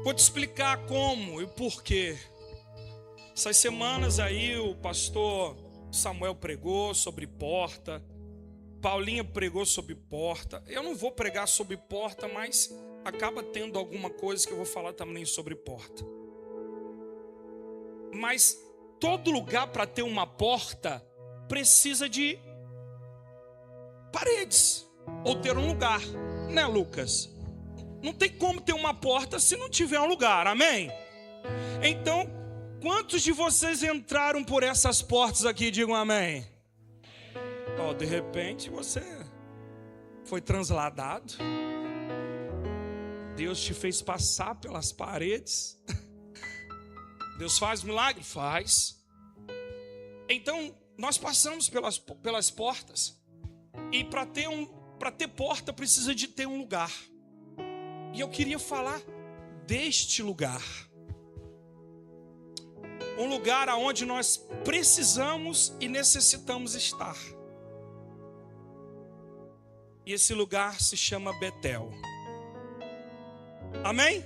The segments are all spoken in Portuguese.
Vou te explicar como e por quê. Essas semanas aí o pastor Samuel pregou sobre porta, Paulinha pregou sobre porta. Eu não vou pregar sobre porta, mas acaba tendo alguma coisa que eu vou falar também sobre porta. Mas todo lugar para ter uma porta precisa de paredes ou ter um lugar, né, Lucas? Não tem como ter uma porta se não tiver um lugar, amém? Então, quantos de vocês entraram por essas portas aqui? Digam amém. De repente você foi transladado. Deus te fez passar pelas paredes. Deus faz milagre? Faz. Então, nós passamos pelas portas. E para ter porta precisa de ter um lugar. E eu queria falar deste lugar. Um lugar onde nós precisamos e necessitamos estar. E esse lugar se chama Betel. Amém?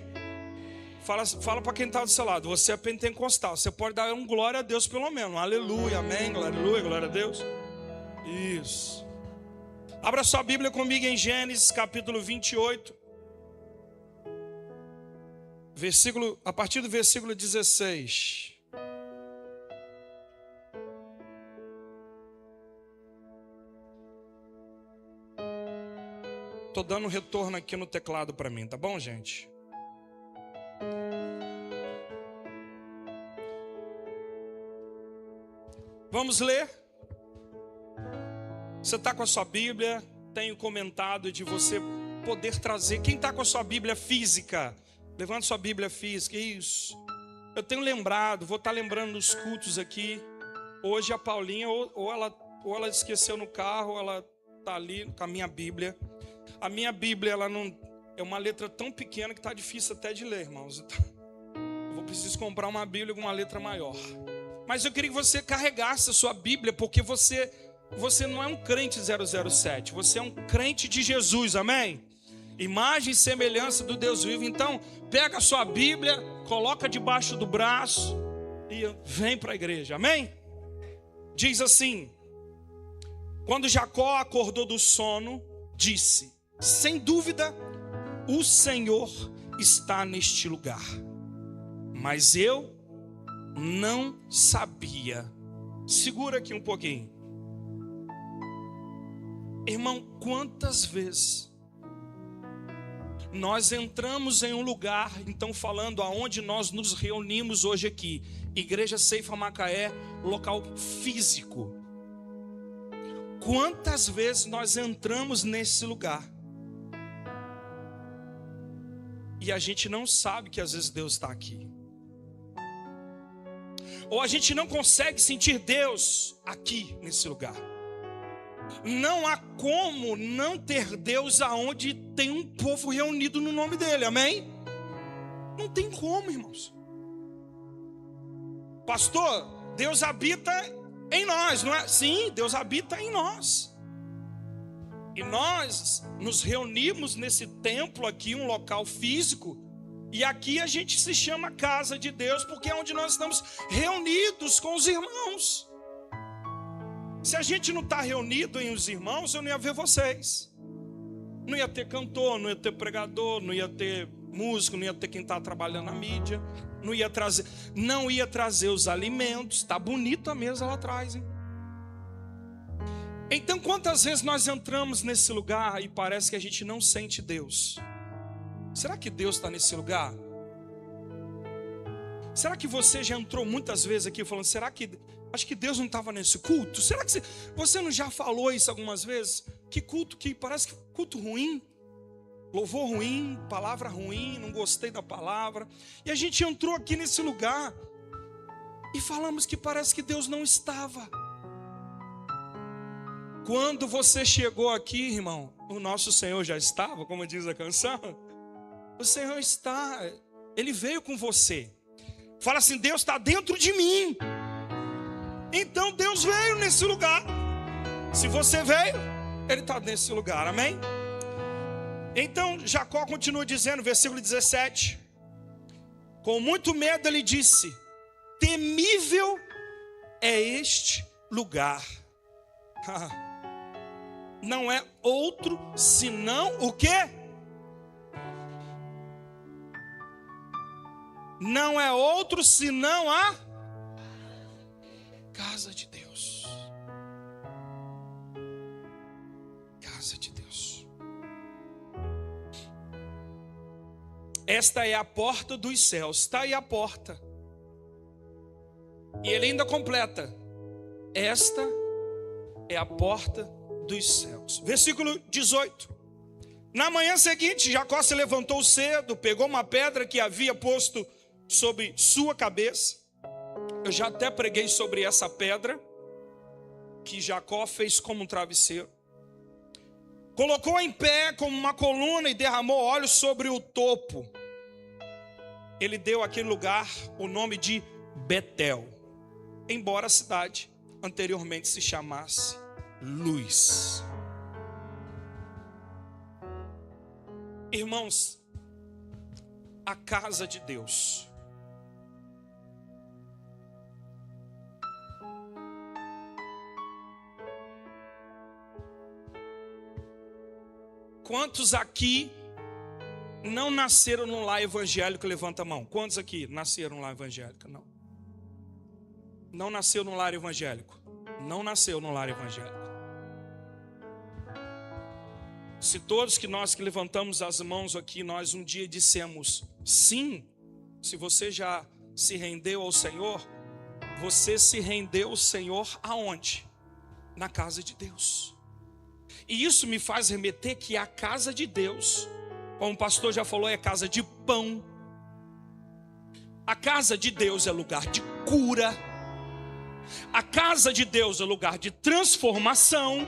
Fala para quem está do seu lado. Você é pentecostal. Você pode dar um glória a Deus pelo menos. Aleluia, amém, aleluia, glória a Deus. Isso. Abra sua Bíblia comigo em Gênesis capítulo 28. A partir do versículo 16. Estou dando retorno aqui no teclado para mim, tá bom, gente? Vamos ler. Você está com a sua Bíblia? Tenho comentado de você poder trazer. Quem está com a sua Bíblia física? Levanta sua Bíblia física. Isso. Eu tenho lembrado, vou estar lembrando dos cultos aqui. Hoje a Paulinha, ou ela esqueceu no carro, ou ela está ali com a minha Bíblia. A minha Bíblia, ela não é uma letra tão pequena que está difícil até de ler, irmãos. Eu preciso comprar uma Bíblia com uma letra maior. Mas eu queria que você carregasse a sua Bíblia, porque você não é um crente 007, você é um crente de Jesus, amém? Imagem e semelhança do Deus vivo. Então, pega a sua Bíblia, coloca debaixo do braço e vem para a igreja, amém? Diz assim: quando Jacó acordou do sono, disse: sem dúvida, o Senhor está neste lugar, mas eu não sabia. Segura aqui um pouquinho. Irmão, quantas vezes nós entramos em um lugar, então falando aonde nós nos reunimos hoje aqui, Igreja Ceifa Macaé, local físico. Quantas vezes nós entramos nesse lugar e a gente não sabe que às vezes Deus está aqui. Ou a gente não consegue sentir Deus aqui nesse lugar. Não há como não ter Deus aonde tem um povo reunido no nome dele, amém? Não tem como, irmãos. Pastor, Deus habita em nós, não é? Sim, Deus habita em nós. E nós nos reunimos nesse templo aqui, um local físico. E aqui a gente se chama casa de Deus, porque é onde nós estamos reunidos com os irmãos. Se a gente não está reunido em os irmãos, eu não ia ver vocês. Não ia ter cantor, não ia ter pregador, não ia ter músico, não ia ter quem está trabalhando na mídia. Não ia trazer os alimentos. Está bonita a mesa lá atrás, hein? Então, quantas vezes nós entramos nesse lugar e parece que a gente não sente Deus? Será que Deus está nesse lugar? Será que você já entrou muitas vezes aqui falando, acho que Deus não estava nesse culto? Será que você não já falou isso algumas vezes? Que culto que parece que culto ruim, louvor ruim, palavra ruim, não gostei da palavra. E a gente entrou aqui nesse lugar e falamos que parece que Deus não estava. Quando você chegou aqui, irmão, o nosso Senhor já estava, como diz a canção. O Senhor está, Ele veio com você. Fala assim, Deus está dentro de mim. Então Deus veio nesse lugar. Se você veio, Ele está nesse lugar, amém? Então Jacó continua dizendo, versículo 17: Com muito medo ele disse: temível é este lugar. Não é outro senão o quê? Não é outro senão a casa de Deus. Casa de Deus. Esta é a porta dos céus. Está aí a porta. E ele ainda completa: esta é a porta dos céus. Versículo 18. Na manhã seguinte, Jacó se levantou cedo, pegou uma pedra que havia posto sobre sua cabeça. Eu já até preguei sobre essa pedra que Jacó fez como um travesseiro. Colocou em pé como uma coluna e derramou óleo sobre o topo. Ele deu àquele lugar o nome de Betel, embora a cidade anteriormente se chamasse Luz. Irmãos, a casa de Deus. Quantos aqui não nasceram num lar evangélico? Levanta a mão. Quantos aqui nasceram num lar evangélico? Não. Não nasceu num lar evangélico. Não nasceu num lar evangélico. Se todos nós que levantamos as mãos aqui, nós um dia dissemos sim, se você já se rendeu ao Senhor, você se rendeu ao Senhor aonde? Na casa de Deus. E isso me faz remeter que a casa de Deus, como o pastor já falou, é casa de pão. A casa de Deus é lugar de cura. A casa de Deus é lugar de transformação.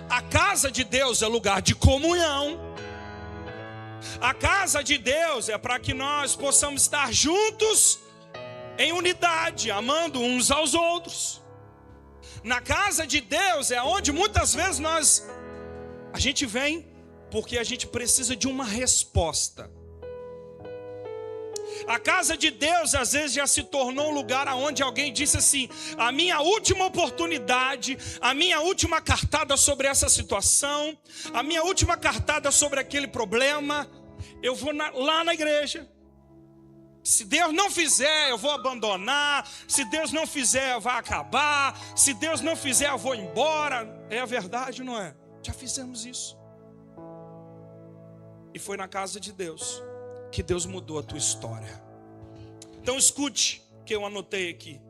A casa de Deus é lugar de comunhão. A casa de Deus é para que nós possamos estar juntos em unidade, amando uns aos outros. Na casa de Deus é onde muitas vezes a gente vem porque a gente precisa de uma resposta. A casa de Deus às vezes já se tornou um lugar onde alguém disse assim: a minha última oportunidade, a minha última cartada sobre essa situação, a minha última cartada sobre aquele problema, eu vou lá na igreja. Se Deus não fizer, eu vou abandonar. Se Deus não fizer, vai acabar. Se Deus não fizer, eu vou embora. É a verdade, não é? Já fizemos isso. E foi na casa de Deus que Deus mudou a tua história. Então escute o que eu anotei aqui.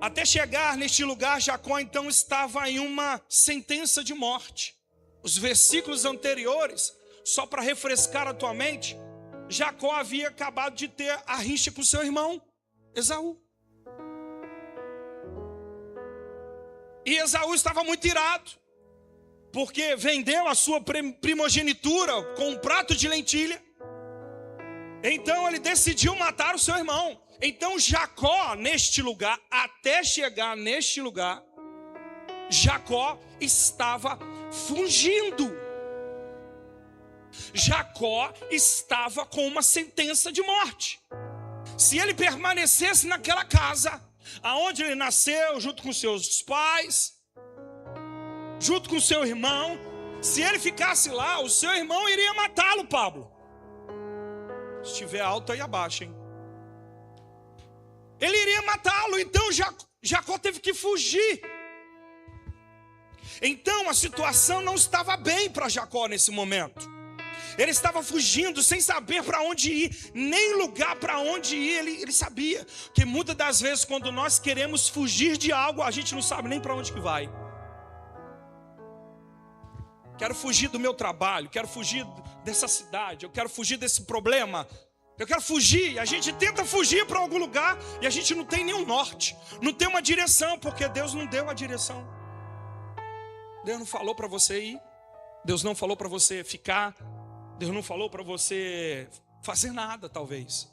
Até chegar neste lugar, Jacó então estava em uma sentença de morte. Os versículos anteriores, só para refrescar a tua mente, Jacó havia acabado de ter a rixa com seu irmão Esaú. E Esaú estava muito irado, porque vendeu a sua primogenitura com um prato de lentilha. Então ele decidiu matar o seu irmão. Então Jacó, neste lugar, até chegar neste lugar, Jacó estava fugindo. Jacó estava com uma sentença de morte. Se ele permanecesse naquela casa, aonde ele nasceu, junto com seus pais, junto com seu irmão, se ele ficasse lá, o seu irmão iria matá-lo, Pablo. Se estiver alto aí abaixo, hein? Ele iria matá-lo. Então Jacó teve que fugir. Então a situação não estava bem para Jacó nesse momento. Ele estava fugindo sem saber para onde ir, nem lugar para onde ir ele sabia. Porque muitas das vezes quando nós queremos fugir de algo, a gente não sabe nem para onde que vai. Quero fugir do meu trabalho, quero fugir dessa cidade, eu quero fugir desse problema, eu quero fugir. A gente tenta fugir para algum lugar e a gente não tem nenhum norte, não tem uma direção, porque Deus não deu a direção. Deus não falou para você ir, Deus não falou para você ficar, Deus não falou para você fazer nada, talvez.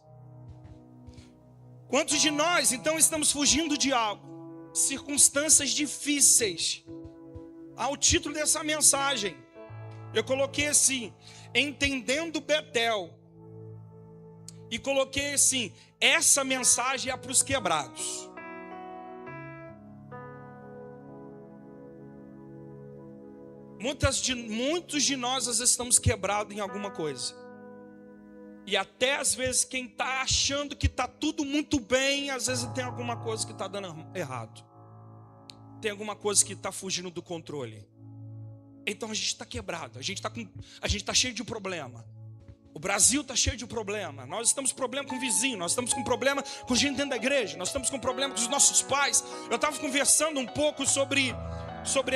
Quantos de nós então estamos fugindo de algo? Circunstâncias difíceis. Ao título dessa mensagem, eu coloquei assim: entendendo Betel, e coloquei assim: essa mensagem é para os quebrados. Muitos de nós às vezes estamos quebrados em alguma coisa. E até às vezes quem está achando que está tudo muito bem, às vezes tem alguma coisa que está dando errado. Tem alguma coisa que está fugindo do controle. Então a gente está quebrado, a gente está cheio de problema. O Brasil está cheio de problema. Nós estamos com problema com o vizinho, nós estamos com problema com gente dentro da igreja, nós estamos com problema com os nossos pais. Eu estava conversando um pouco sobre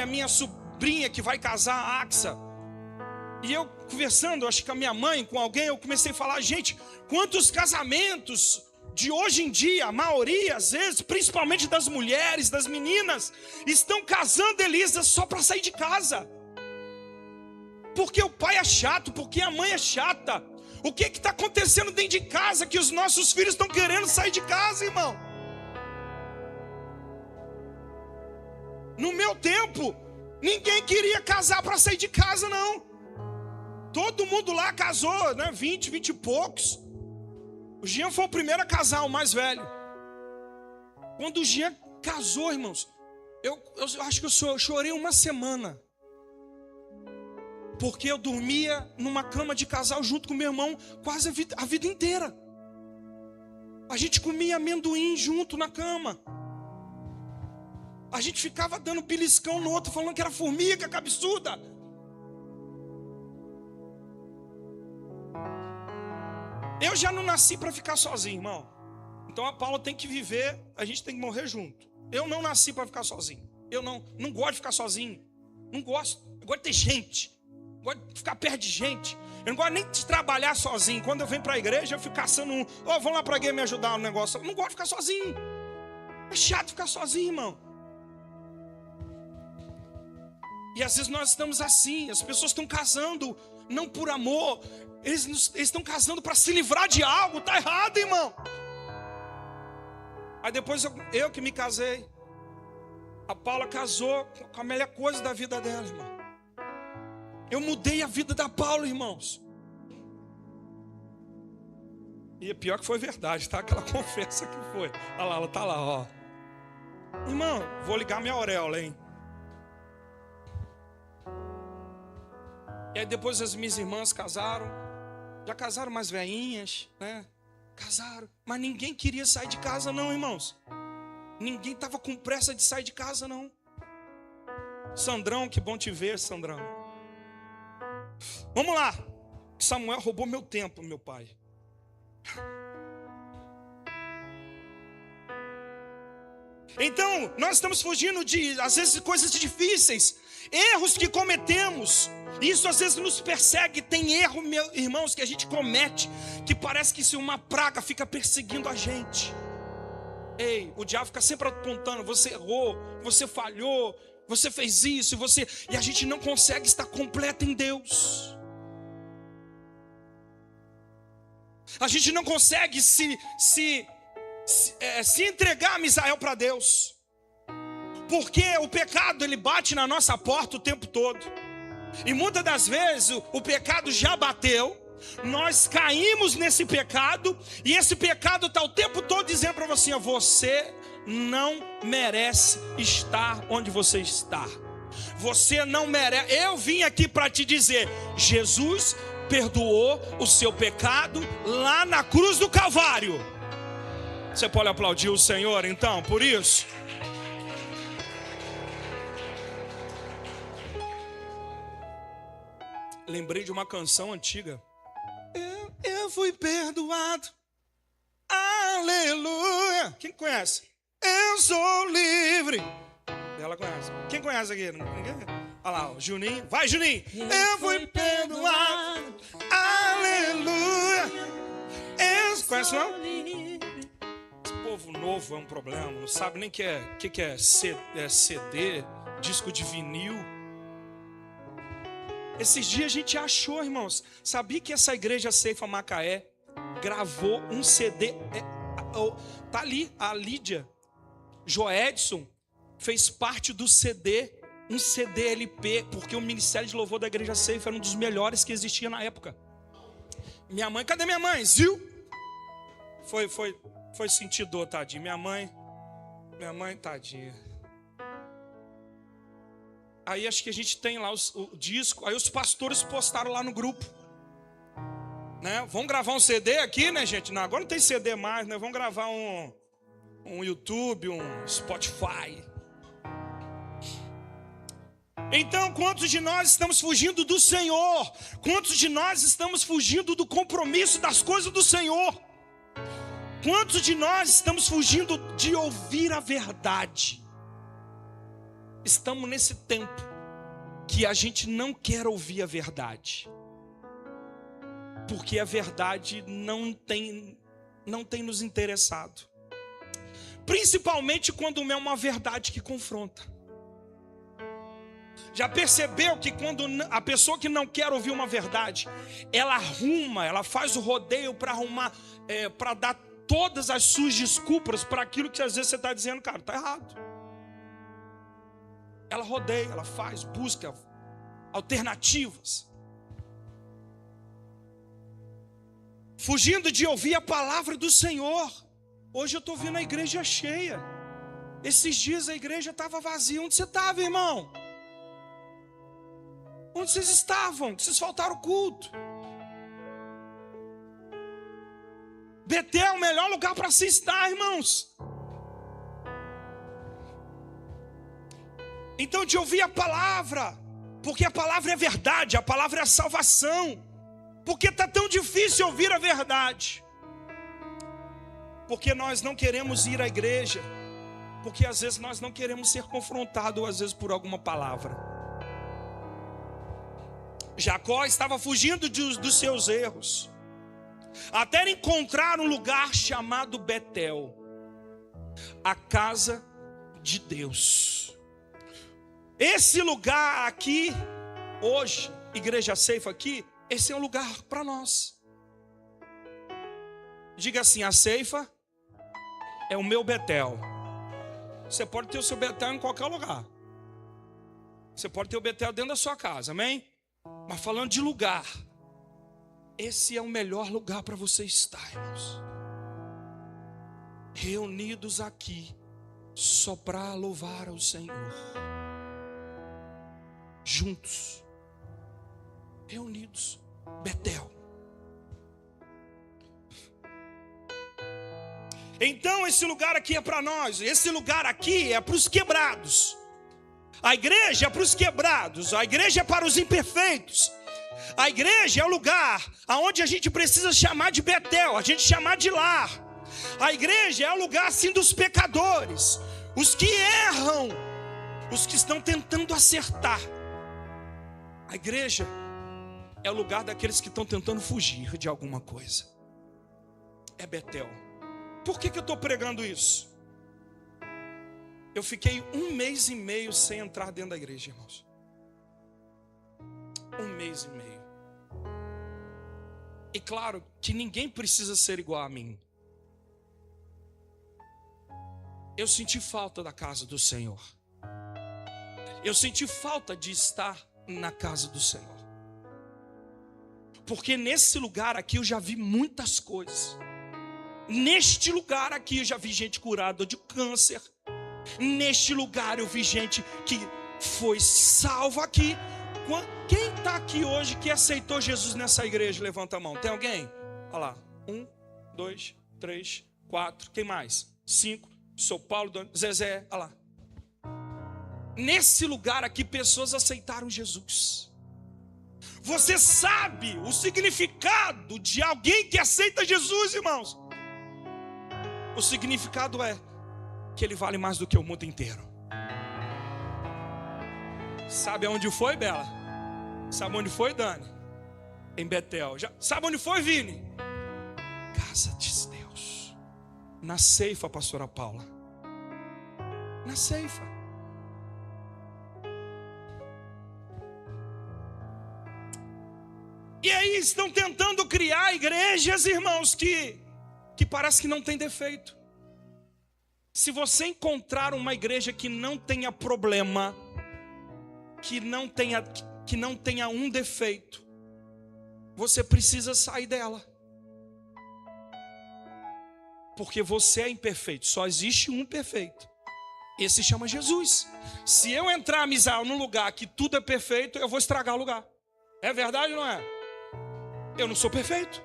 a minha sobrinha que vai casar, a Axa. E eu conversando, acho que com a minha mãe, com alguém, eu comecei a falar: gente, quantos casamentos de hoje em dia, a maioria, às vezes, principalmente das mulheres, das meninas, estão casando, Elisa, só para sair de casa. Porque o pai é chato, porque a mãe é chata. O que está acontecendo dentro de casa que os nossos filhos estão querendo sair de casa, irmão? No meu tempo, ninguém queria casar para sair de casa, não. Todo mundo lá casou, né? 20 e poucos. O Jean foi o primeiro a casar, o mais velho. Quando o Jean casou, irmãos, eu acho que eu chorei uma semana. Porque eu dormia numa cama de casal junto com meu irmão quase a vida inteira. A gente comia amendoim junto na cama. A gente ficava dando beliscão no outro, falando que era formiga cabeçuda. Eu já não nasci para ficar sozinho, irmão. Então a Paula tem que viver, a gente tem que morrer junto. Eu não nasci para ficar sozinho. Eu não gosto de ficar sozinho. Não gosto. Eu gosto de ter gente. Eu gosto de ficar perto de gente. Eu não gosto nem de trabalhar sozinho. Quando eu venho para a igreja, eu fico caçando um. Vamos lá para a igreja me ajudar no negócio. Eu não gosto de ficar sozinho. É chato ficar sozinho, irmão. E às vezes nós estamos assim. As pessoas estão casando não por amor. Eles estão casando para se livrar de algo. Está errado, irmão. Aí depois eu que me casei. A Paula casou com a melhor coisa da vida dela, irmão. Eu mudei a vida da Paula, irmãos. E é pior que foi verdade, tá? Aquela conversa que foi. Olha lá, ela tá lá, ó. Irmão, vou ligar minha auréola, hein? E aí depois as minhas irmãs casaram. Já casaram mais velhinhas, né? Casaram. Mas ninguém queria sair de casa não, irmãos. Ninguém estava com pressa de sair de casa não. Sandrão, que bom te ver, Sandrão. Vamos lá. Samuel roubou meu tempo, meu pai. Então, nós estamos fugindo de, às vezes, coisas difíceis, erros que cometemos. Isso às vezes nos persegue. Tem erro, meus irmãos, que a gente comete, que parece que se uma praga fica perseguindo a gente. Ei, o diabo fica sempre apontando: você errou, você falhou, você fez isso, e a gente não consegue estar completo em Deus. A gente não consegue se entregar a Misael para Deus. Porque o pecado, ele bate na nossa porta o tempo todo. E muitas das vezes o pecado já bateu. Nós caímos nesse pecado. E esse pecado está o tempo todo dizendo para você: você não merece estar onde você está. Você não merece. Eu vim aqui para te dizer: Jesus perdoou o seu pecado lá na cruz do Calvário. Você pode aplaudir o Senhor então por isso? Lembrei de uma canção antiga. Eu fui perdoado. Aleluia. Quem conhece? Eu sou livre. Ela conhece. Quem conhece aqui? Ninguém? Olha lá, o Juninho. Vai, Juninho. Eu fui perdoado. Aleluia. Conhece não? Esse povo novo é um problema. Não sabe nem o que é CD, disco de vinil. Esses dias a gente achou, irmãos. Sabia que essa igreja Ceifa Macaé gravou um CD? Tá ali, a Lídia Joedson fez parte do CD, um CD LP, porque o Ministério de Louvor da igreja Ceifa era um dos melhores que existia na época. Minha mãe, cadê minha mãe? Zil? Foi sentir dor, tadinho. Minha mãe, tadinha. Aí acho que a gente tem lá o disco. Aí os pastores postaram lá no grupo, né? Vamos gravar um CD aqui, né, gente? Não, agora não tem CD mais, né? Vamos gravar um YouTube, um Spotify. Então, quantos de nós estamos fugindo do Senhor? Quantos de nós estamos fugindo do compromisso das coisas do Senhor? Quantos de nós estamos fugindo de ouvir a verdade? Estamos nesse tempo que a gente não quer ouvir a verdade, porque a verdade não tem nos interessado, principalmente quando é uma verdade que confronta. Já percebeu que quando a pessoa que não quer ouvir uma verdade, ela faz o rodeio para arrumar, para dar todas as suas desculpas para aquilo que às vezes você está dizendo, cara, está errado. Ela rodeia, ela faz, busca alternativas, fugindo de ouvir a palavra do Senhor. Hoje eu estou vendo a igreja cheia. Esses dias a igreja estava vazia. Onde você estava, irmão? Onde vocês estavam? Que vocês faltaram o culto. Betel é o melhor lugar para se estar, irmãos. Então, de ouvir a palavra, porque a palavra é verdade, a palavra é a salvação. Porque está tão difícil ouvir a verdade? Porque nós não queremos ir à igreja, porque às vezes nós não queremos ser confrontados, ou às vezes por alguma palavra. Jacó estava fugindo dos seus erros, até encontrar um lugar chamado Betel, a casa de Deus. Esse lugar aqui, hoje, Igreja Ceifa aqui, esse é um lugar para nós. Diga assim: a Ceifa é o meu Betel. Você pode ter o seu Betel em qualquer lugar. Você pode ter o Betel dentro da sua casa, amém? Mas falando de lugar, esse é o melhor lugar para você estar, irmãos. Reunidos aqui, só para louvar ao Senhor. Juntos, reunidos, Betel. Então esse lugar aqui é para nós. Esse lugar aqui é para os quebrados. A igreja é para os quebrados. A igreja é para os imperfeitos. A igreja é o lugar aonde a gente precisa chamar de Betel, a gente chamar de lar. A igreja é o lugar assim dos pecadores, os que erram, os que estão tentando acertar. A igreja é o lugar daqueles que estão tentando fugir de alguma coisa. É Betel. Por que eu estou pregando isso? Eu fiquei 1 mês e meio sem entrar dentro da igreja, irmãos. 1 mês e meio. E claro que ninguém precisa ser igual a mim. Eu senti falta da casa do Senhor. Eu senti falta de estar na casa do Senhor. Porque nesse lugar aqui eu já vi muitas coisas. Neste lugar aqui eu já vi gente curada de câncer. Neste lugar eu vi gente que foi salva aqui. Quem está aqui hoje que aceitou Jesus nessa igreja? Levanta a mão. Tem alguém? Olha lá. 1, 2, 3, 4. Quem mais? 5. São Paulo, Zezé. Olha lá. Nesse lugar aqui pessoas aceitaram Jesus. Você sabe o significado de alguém que aceita Jesus, irmãos? O significado é que ele vale mais do que o mundo inteiro. Sabe aonde foi, Bela? Sabe onde foi, Dani? Em Betel. Sabe onde foi, Vini? Casa de Deus. Na Ceifa, pastora Paula. Na Ceifa. E aí estão tentando criar igrejas, irmãos, que parece que não tem defeito. Se você encontrar uma igreja que não tenha problema, que não tenha um defeito, você precisa sair dela. Porque você é imperfeito, só existe um perfeito. Esse se chama Jesus. Se eu entrar, Misael, num lugar que tudo é perfeito, eu vou estragar o lugar. É verdade ou não é? Eu não sou perfeito.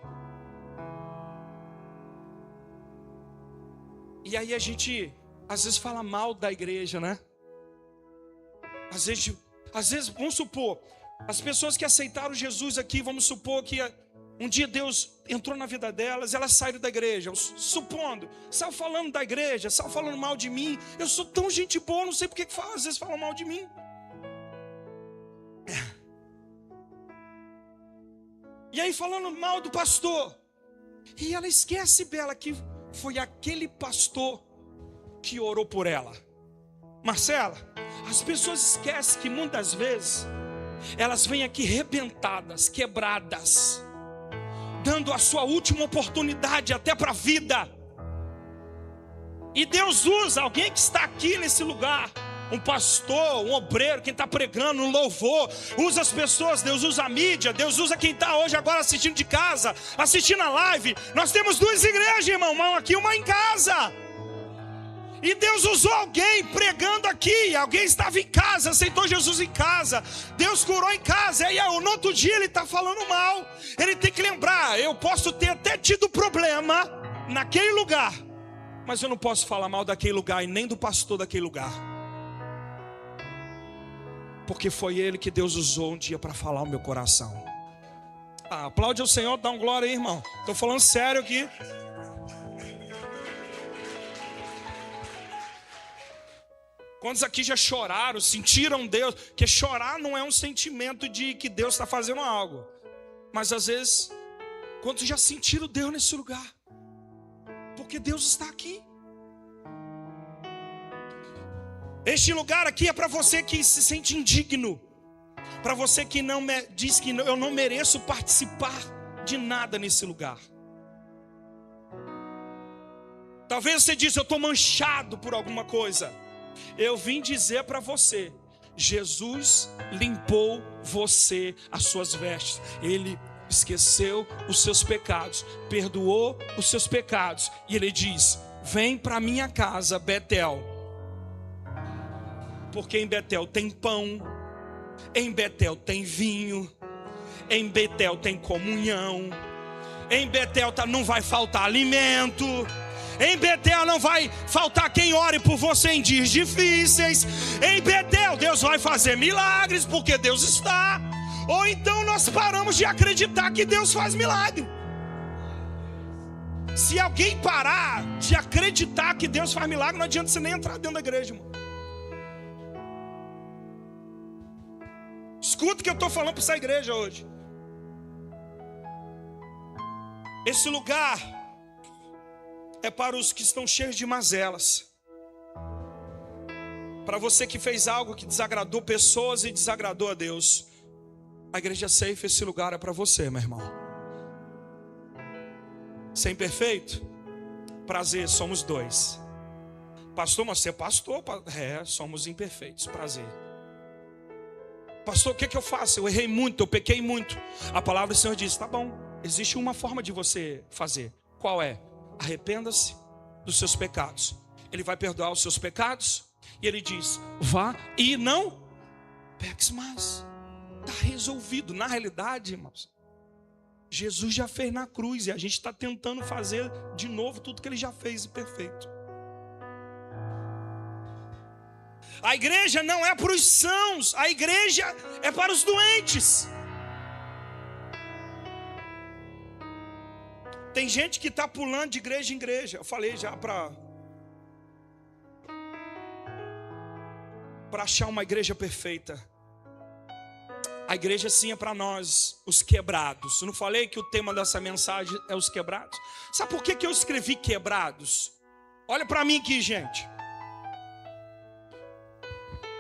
E aí a gente, às vezes, fala mal da igreja, né? Às vezes, vamos supor, as pessoas que aceitaram Jesus aqui, vamos supor que um dia Deus entrou na vida delas, elas saíram da igreja, supondo, saiu falando da igreja, saiu falando mal de mim. Eu sou tão gente boa, não sei porque que às vezes falam mal de mim. E aí falando mal do pastor. E ela esquece, Bela, que foi aquele pastor que orou por ela. Marcela, as pessoas esquecem que muitas vezes elas vêm aqui rebentadas, quebradas, dando a sua última oportunidade até para a vida. E Deus usa alguém que está aqui nesse lugar, um pastor, um obreiro, quem está pregando, um louvor, usa as pessoas, Deus usa a mídia, Deus usa quem está hoje agora assistindo de casa, assistindo a live. Nós temos duas igrejas, irmão, uma aqui, uma em casa. E Deus usou alguém pregando aqui, alguém estava em casa, aceitou Jesus em casa, Deus curou em casa, e aí no outro dia ele está falando mal. Ele tem que lembrar, eu posso ter até tido problema naquele lugar, mas eu não posso falar mal daquele lugar e nem do pastor daquele lugar, porque foi ele que Deus usou um dia para falar o meu coração. Aplaude ao Senhor, dá um glória aí, irmão. Estou falando sério aqui. Quantos aqui já choraram, sentiram Deus? Porque chorar não é um sentimento de que Deus está fazendo algo. Mas às vezes, quantos já sentiram Deus nesse lugar? Porque Deus está aqui. Este lugar aqui é para você que se sente indigno. Para você que não diz que eu não mereço participar de nada nesse lugar. Talvez você diz, eu estou manchado por alguma coisa. Eu vim dizer para você, Jesus limpou você, as suas vestes. Ele esqueceu os seus pecados, perdoou os seus pecados. E ele diz, vem para minha casa, Betel. Porque em Betel tem pão, em Betel tem vinho, em Betel tem comunhão, em Betel não vai faltar alimento. Em Betel não vai faltar quem ore por você em dias difíceis. Em Betel Deus vai fazer milagres, porque Deus está. Ou então nós paramos de acreditar que Deus faz milagre. Se alguém parar de acreditar que Deus faz milagre, não adianta você nem entrar dentro da igreja, irmão. Escuta o que eu estou falando para essa igreja hoje. Esse lugar é para os que estão cheios de mazelas. Para você que fez algo que desagradou pessoas e desagradou a Deus. A igreja Safe, esse lugar é para você, meu irmão. Ser imperfeito? Prazer, somos dois. Pastor, mas você é pastor? Somos imperfeitos, prazer. Pastor, o que eu faço? Eu errei muito, eu pequei muito. A palavra do Senhor diz, tá bom, existe uma forma de você fazer. Qual é? Arrependa-se dos seus pecados. Ele vai perdoar os seus pecados. E ele diz, vá e não peques mais. Está resolvido. Na realidade, irmãos, Jesus já fez na cruz. E a gente está tentando fazer de novo tudo que ele já fez perfeito. A igreja não é para os sãos. A igreja é para os doentes. Tem gente que está pulando de igreja em igreja. Eu falei já para achar uma igreja perfeita. A igreja sim é para nós, os quebrados. Eu não falei que o tema dessa mensagem é os quebrados? Sabe por que eu escrevi quebrados? Olha para mim aqui, gente.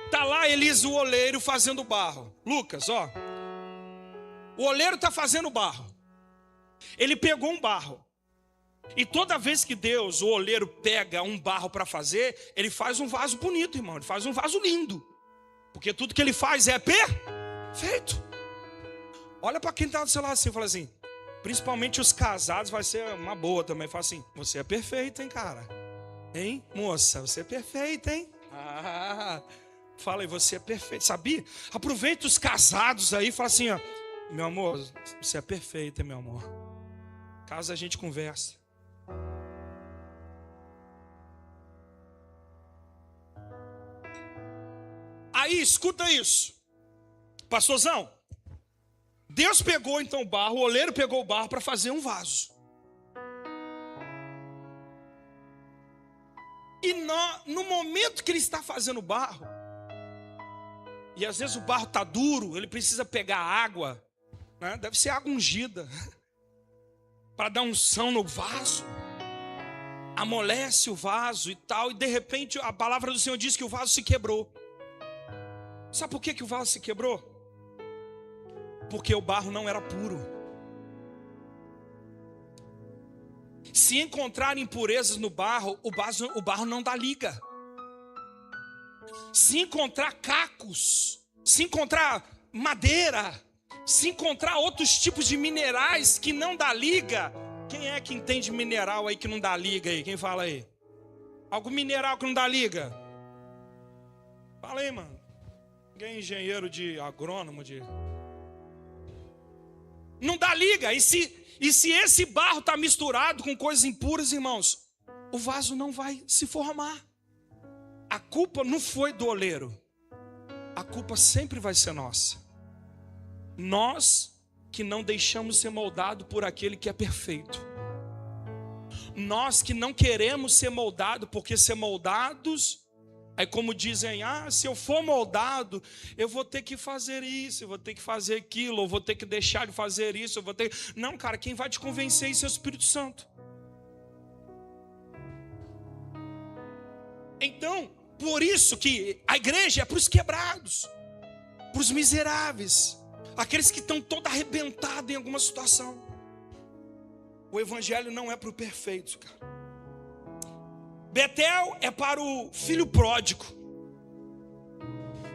Está lá Elisa, o oleiro, fazendo barro. Lucas, ó. O oleiro está fazendo barro. Ele pegou um barro. E toda vez que Deus, o oleiro, pega um barro para fazer, ele faz um vaso bonito, irmão. Ele faz um vaso lindo. Porque tudo que ele faz é perfeito. Olha para quem está do seu lado assim e fala assim, Principalmente os casados, vai ser uma boa também. Fala assim, você é perfeito, hein, cara? Hein, moça, você é perfeita, hein? Fala aí, você é perfeito, sabia? Aproveita os casados aí e fala assim, ó, meu amor, você é perfeita, meu amor. Caso a gente conversa. Aí, escuta isso. Pastorzão, Deus pegou então o barro, o oleiro pegou o barro para fazer um vaso. E no momento que ele está fazendo o barro, e às vezes o barro está duro, ele precisa pegar água, né? Deve ser água ungida, para dar unção no vaso. Amolece o vaso e tal, e de repente a palavra do Senhor diz que o vaso se quebrou. Sabe por que o vaso se quebrou? Porque o barro não era puro. Se encontrar impurezas no barro, o barro não dá liga. Se encontrar cacos, se encontrar madeira, se encontrar outros tipos de minerais que não dá liga. Quem é que entende mineral aí que não dá liga aí? Quem fala aí? Algum mineral que não dá liga? Fala aí, mano. Ninguém é engenheiro de agrônomo de... Não dá liga. E se esse barro está misturado com coisas impuras, irmãos, o vaso não vai se formar. A culpa não foi do oleiro. A culpa sempre vai ser nossa. Nós que não deixamos ser moldado por aquele que é perfeito. Nós que não queremos ser moldados, porque ser moldados... Aí como dizem, se eu for moldado, eu vou ter que fazer isso, eu vou ter que fazer aquilo, eu vou ter que deixar de fazer isso, eu vou ter... Não, cara, quem vai te convencer isso é o Espírito Santo. Então, por isso que a igreja é para os quebrados, para os miseráveis, aqueles que estão todos arrebentados em alguma situação. O evangelho não é para o perfeito, cara. Betel é para o filho pródigo,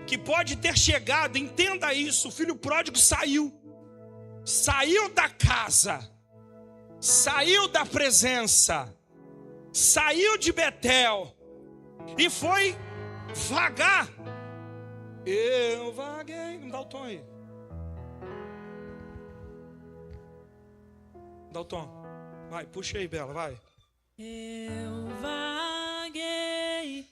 que pode ter chegado, entenda isso, o filho pródigo saiu da casa, saiu da presença, saiu de Betel e foi vagar. Eu vaguei, me dá o tom aí. Dá o tom, vai, puxa aí, Bela, vai. Eu vaguei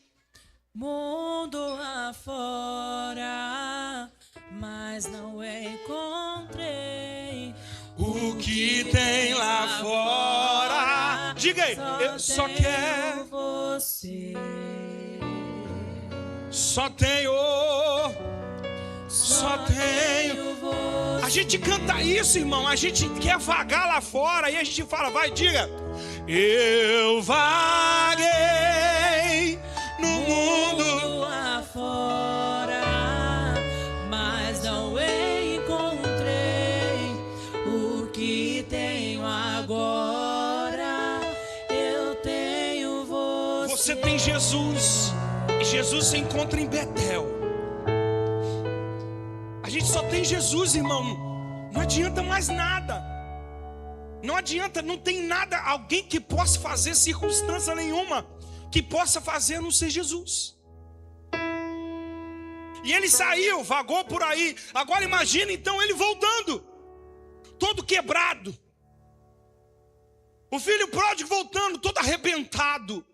mundo afora, mas não encontrei o que tem lá fora. Diga aí, eu só quero você. Só tenho você. A gente canta isso, irmão. A gente quer vagar lá fora e a gente fala, vai, diga. Eu vaguei no mundo afora, mas não encontrei o que tenho agora. Eu tenho você. Você tem Jesus, e Jesus se encontra em Betel. A gente só tem Jesus, irmão. Não adianta mais nada. Não adianta, não tem nada, alguém que possa fazer, circunstância nenhuma que possa fazer a não ser Jesus. E ele saiu, vagou por aí. Agora imagina então ele voltando, todo quebrado. O filho pródigo voltando, todo arrebentado.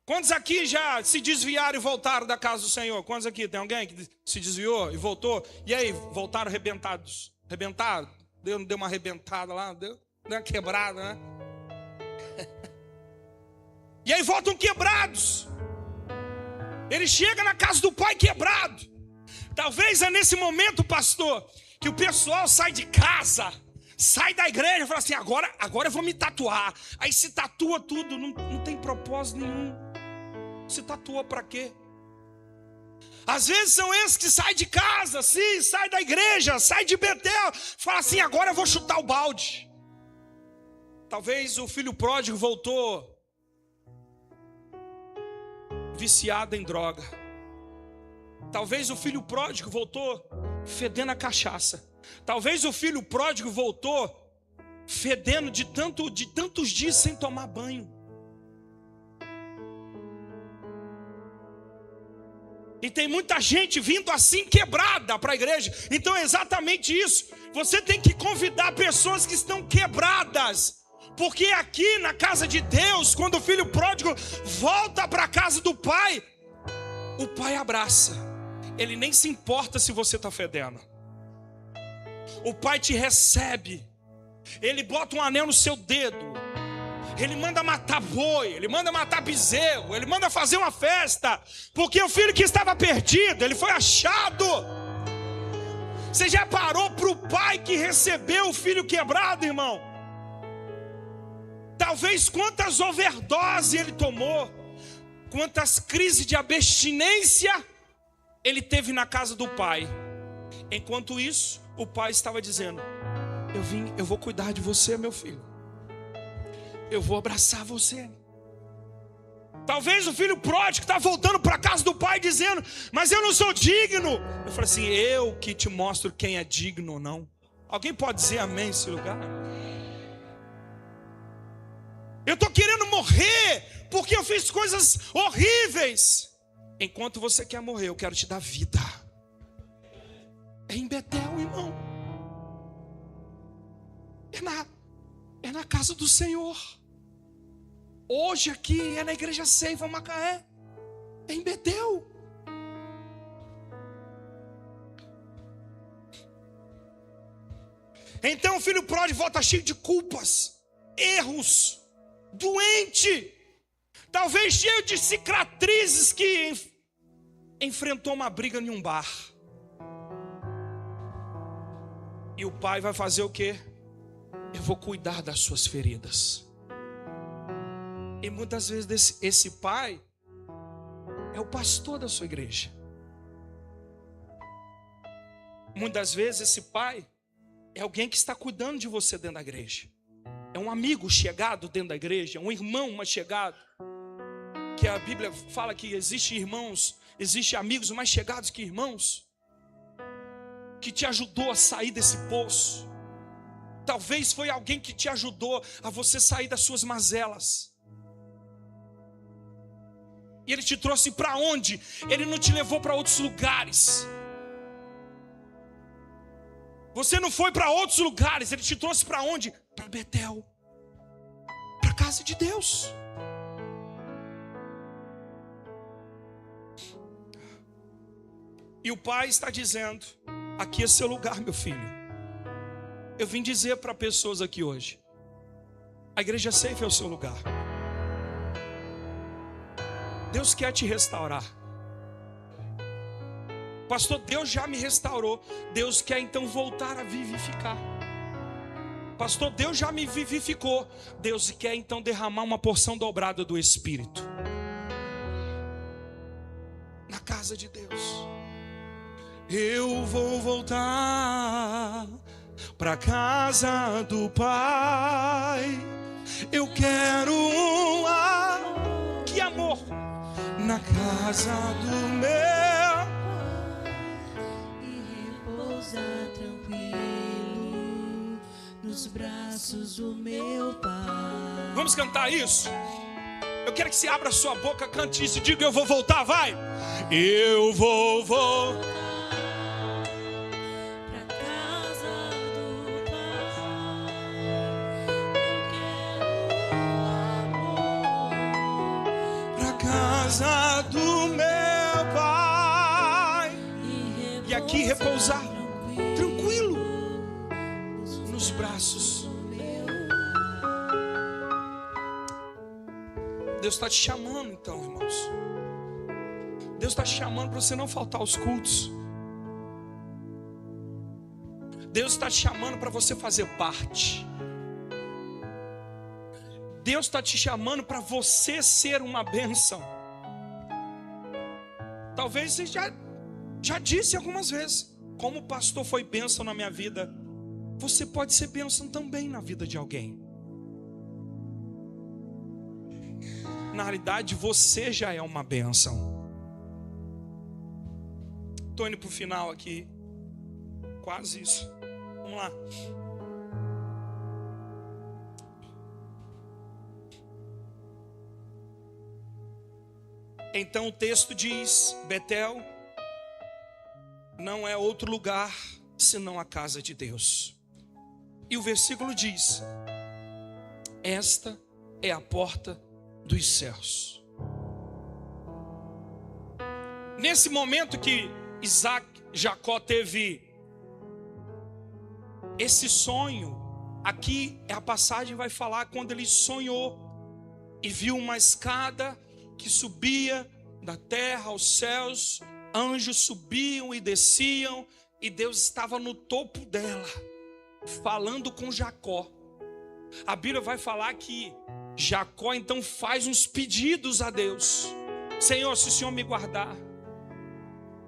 Quantos aqui já se desviaram e voltaram da casa do Senhor? Quantos aqui? Tem alguém que se desviou e voltou? E aí, voltaram arrebentados? Arrebentados? Deus deu uma arrebentada lá, deu uma quebrada, né? E aí voltam quebrados. Ele chega na casa do pai quebrado. Talvez é nesse momento, pastor, que o pessoal sai de casa, sai da igreja e fala assim, agora eu vou me tatuar. Aí se tatua tudo, não tem propósito nenhum. Se tatua para quê? Às vezes são esses que saem de casa, sim, sai da igreja, sai de Betel, fala assim, agora eu vou chutar o balde. Talvez o filho pródigo voltou viciado em droga. Talvez o filho pródigo voltou fedendo a cachaça. Talvez o filho pródigo voltou fedendo de tantos dias sem tomar banho. E tem muita gente vindo assim quebrada para a igreja. Então é exatamente isso. Você tem que convidar pessoas que estão quebradas. Porque aqui na casa de Deus, quando o filho pródigo volta para a casa do pai, o pai abraça. Ele nem se importa se você está fedendo. O pai te recebe. Ele bota um anel no seu dedo. Ele manda matar boi, ele manda matar bezerro, ele manda fazer uma festa, porque o filho que estava perdido, ele foi achado. Você já parou para o pai que recebeu o filho quebrado, irmão? Talvez quantas overdoses ele tomou, quantas crises de abstinência ele teve na casa do pai. Enquanto isso, o pai estava dizendo: eu vou cuidar de você, meu filho. Eu vou abraçar você. Talvez o filho pródigo está voltando para a casa do pai dizendo: mas eu não sou digno. Eu falei assim: eu que te mostro quem é digno ou não. Alguém pode dizer amém nesse lugar? Eu estou querendo morrer porque eu fiz coisas horríveis. Enquanto você quer morrer, eu quero te dar vida. É em Betel, irmão. É na casa do Senhor. Hoje aqui é na igreja Seiva Macaé. É em Betel. Então o filho pródigo volta cheio de culpas, erros, doente, talvez cheio de cicatrizes, que enfrentou uma briga em um bar. E o pai vai fazer o quê? Eu vou cuidar das suas feridas. E muitas vezes esse pai é o pastor da sua igreja. Muitas vezes esse pai é alguém que está cuidando de você dentro da igreja. É um amigo chegado dentro da igreja, um irmão mais chegado. Que a Bíblia fala que existe irmãos, existe amigos mais chegados que irmãos, que te ajudou a sair desse poço. Talvez foi alguém que te ajudou a você sair das suas mazelas. E ele te trouxe para onde? Ele não te levou para outros lugares. Você não foi para outros lugares. Ele te trouxe para onde? Para Betel, para a casa de Deus. E o pai está dizendo: aqui é seu lugar, meu filho. Eu vim dizer para pessoas aqui hoje: a igreja Seiva é o seu lugar. Deus quer te restaurar. Pastor, Deus já me restaurou. Deus quer então voltar a vivificar. Pastor, Deus já me vivificou. Deus quer então derramar uma porção dobrada do Espírito na casa de Deus. Eu vou voltar para casa do Pai. Eu quero que amor na casa do meu, e repousar tranquilo nos braços do meu Pai. Vamos cantar isso? Eu quero que você abra sua boca, cante isso e diga: eu vou voltar, vai. Eu vou voltar Pra casa do Pai. Eu quero amor pra casa do meu Pai. E aqui repousar tranquilo nos braços. Deus está te chamando então, irmãos. Deus está te chamando para você não faltar aos cultos. Deus está te chamando para você fazer parte. Deus está te chamando para você ser uma bênção. Talvez você já disse algumas vezes: como o pastor foi bênção na minha vida, você pode ser bênção também na vida de alguém. Na realidade, você já é uma bênção. Estou indo para o final aqui. Quase isso. Vamos lá. Então o texto diz: Betel não é outro lugar senão a casa de Deus. E o versículo diz: esta é a porta dos céus. Nesse momento que Jacó teve esse sonho, aqui a passagem vai falar quando ele sonhou e viu uma escada que subia da terra aos céus, anjos subiam e desciam, e Deus estava no topo dela, falando com Jacó. A Bíblia vai falar que Jacó então faz uns pedidos a Deus: Senhor, se o Senhor me guardar,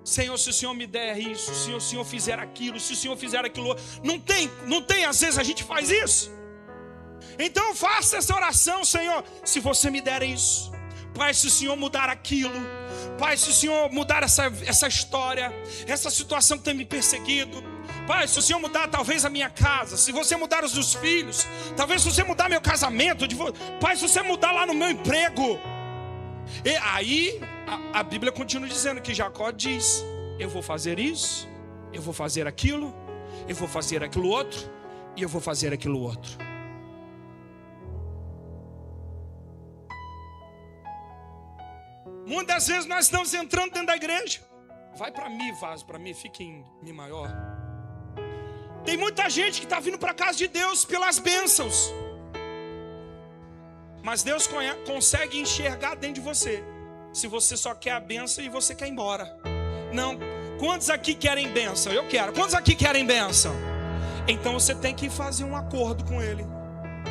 Senhor, se o Senhor me der isso, se o Senhor fizer aquilo, se o Senhor fizer aquilo. Não tem, às vezes a gente faz isso. Então faça essa oração: Senhor, se você me der isso, Pai, se o Senhor mudar aquilo, Pai, se o Senhor mudar essa história, essa situação que tem me perseguido, Pai, se o Senhor mudar talvez a minha casa, se você mudar os meus filhos, talvez se você mudar meu casamento, Pai, se você mudar lá no meu emprego. E aí a Bíblia continua dizendo que Jacó diz: eu vou fazer isso, eu vou fazer aquilo, eu vou fazer aquilo outro, e eu vou fazer aquilo outro. Muitas vezes nós estamos entrando dentro da igreja. Vai para mim, vaso, para mim, fique em Mi maior. Tem muita gente que está vindo para a casa de Deus pelas bênçãos, mas Deus consegue enxergar dentro de você se você só quer a bênção e você quer ir embora. Não. Quantos aqui querem bênção? Eu quero. Quantos aqui querem bênção? Então você tem que fazer um acordo com Ele.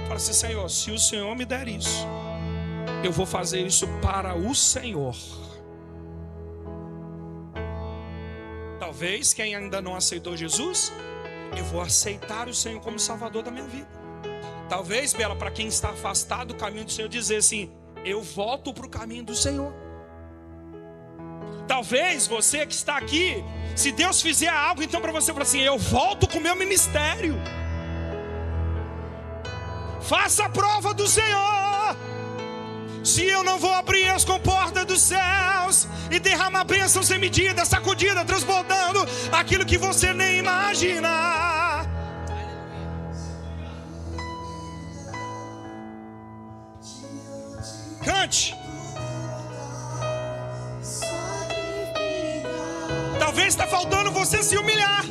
Fala assim: Senhor, se o Senhor me der isso, eu vou fazer isso para o Senhor. Talvez quem ainda não aceitou Jesus, eu vou aceitar o Senhor como Salvador da minha vida. Talvez, Bela, para quem está afastado do caminho do Senhor, dizer assim: eu volto para o caminho do Senhor. Talvez você que está aqui, se Deus fizer algo, então para você falar assim: eu volto com o meu ministério. Faça a prova do Senhor. Se eu não vou abrir as comportas dos céus e derramar bênção sem medida, sacudida, transbordando aquilo que você nem imagina. Cante. Talvez está faltando você se humilhar.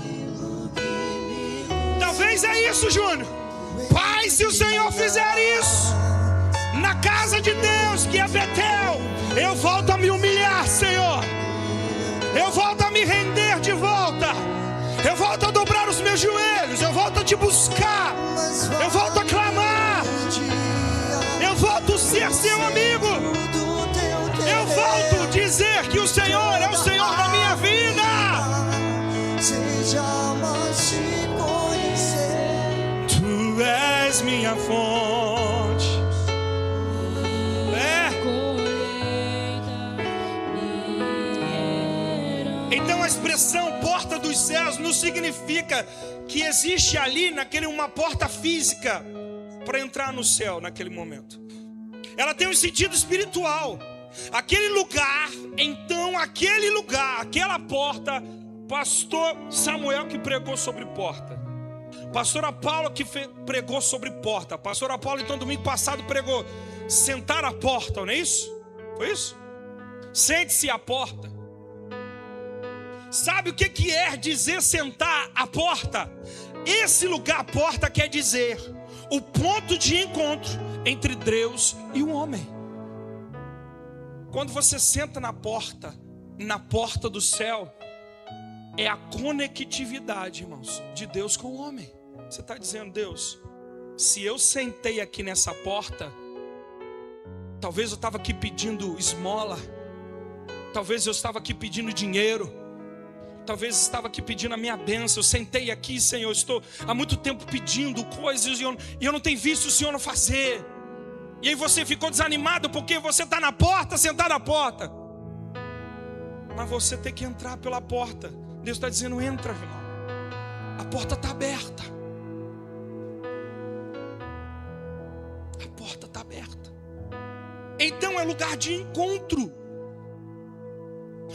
Talvez é isso, Júnior. Pai, se o Senhor fizer isso na casa de Deus, que é Betel, eu volto a me humilhar, Senhor. Eu volto a me render de volta. Eu volto a dobrar os meus joelhos. Eu volto a te buscar. Eu volto a clamar. Eu volto a ser seu amigo. Eu volto a dizer que o Senhor é o Senhor da minha vida. Tu és minha fonte. Então a expressão porta dos céus não significa que existe ali naquele uma porta física para entrar no céu naquele momento. Ela tem um sentido espiritual. Aquele lugar, então aquele lugar, aquela porta, pastor Samuel que pregou sobre porta, pastora Paula que pregou sobre porta, pastora Paula então domingo passado pregou sentar à porta, não é isso? Foi isso? Sente-se à porta. Sabe o que quer dizer sentar à porta? Esse lugar, a porta, quer dizer o ponto de encontro entre Deus e o homem. Quando você senta na porta do céu, é a conectividade, irmãos, de Deus com o homem. Você está dizendo: Deus, se eu sentei aqui nessa porta, talvez eu estava aqui pedindo esmola, talvez eu estava aqui pedindo dinheiro, talvez eu estava aqui pedindo a minha bênção. Eu sentei aqui, Senhor, estou há muito tempo pedindo coisas e eu não tenho visto o Senhor não fazer. E aí você ficou desanimado porque você está na porta, sentado na porta. Mas você tem que entrar pela porta. Deus está dizendo: entra, irmão. A porta está aberta. A porta está aberta. Então é lugar de encontro,